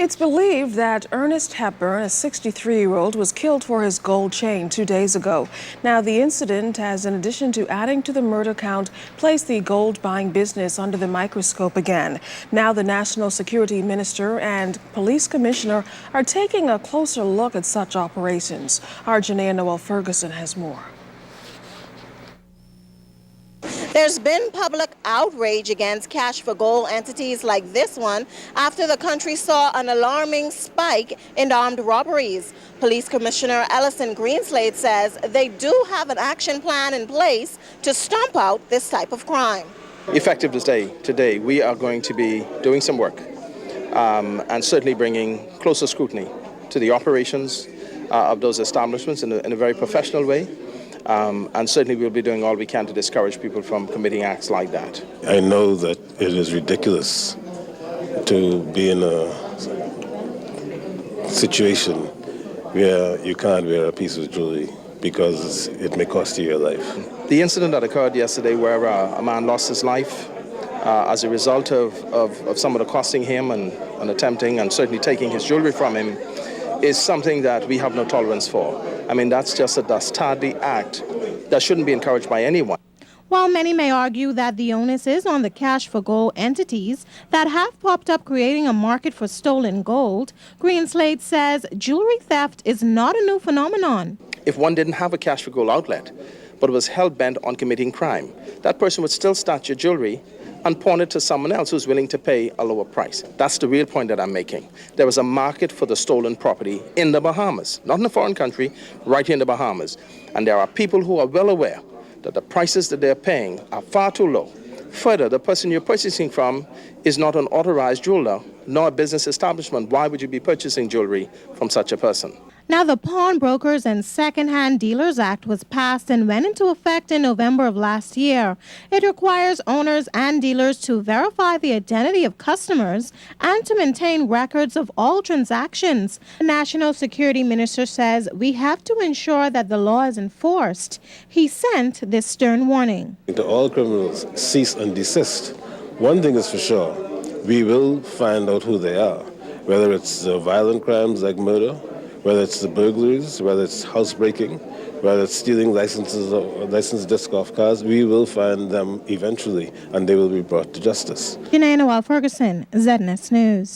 It's believed that Ernest Hepburn, a 63-year-old, was killed for his gold chain 2 days ago. Now, the incident has, in addition to adding to the murder count, placed the gold-buying business under the microscope again. Now, the National Security Minister and Police Commissioner are taking a closer look at such operations. Our Janaea Noel Ferguson has more. There's been public outrage against cash for gold entities like this one after the country saw an alarming spike in armed robberies. Police Commissioner Ellison Greenslade says they do have an action plan in place to stomp out this type of crime. Effective today, we are going to be doing some work and certainly bringing closer scrutiny to the operations of those establishments in a very professional way. And certainly we'll be doing all we can to discourage people from committing acts like that. I know that it is ridiculous to be in a situation where you can't wear a piece of jewelry because it may cost you your life. The incident that occurred yesterday where a man lost his life as a result of someone accosting him and attempting and certainly taking his jewelry from him is something that we have no tolerance for. I mean, that's just a dastardly act that shouldn't be encouraged by anyone. While many may argue that the onus is on the cash for gold entities that have popped up creating a market for stolen gold, Greenslade says jewelry theft is not a new phenomenon. If one didn't have a cash for gold outlet, but was hell-bent on committing crime, that person would still start your jewelry and pawn it to someone else who's willing to pay a lower price. That's the real point that I'm making. There is a market for the stolen property in the Bahamas, not in a foreign country, right here in the Bahamas. And there are people who are well aware that the prices that they're paying are far too low. Further, the person you're purchasing from is not an authorized jeweler, nor a business establishment. Why would you be purchasing jewelry from such a person? Now, the Pawnbrokers and Second-Hand Dealers Act was passed and went into effect in November of last year. It requires owners and dealers to verify the identity of customers and to maintain records of all transactions. The National Security Minister says we have to ensure that the law is enforced. He sent this stern warning. To all criminals, cease and desist. One thing is for sure, we will find out who they are, whether it's violent crimes like murder, whether it's the burglaries, whether it's housebreaking, whether it's stealing licensed disc golf cars, we will find them eventually, and they will be brought to justice. Janaea Noel Ferguson, ZNS News.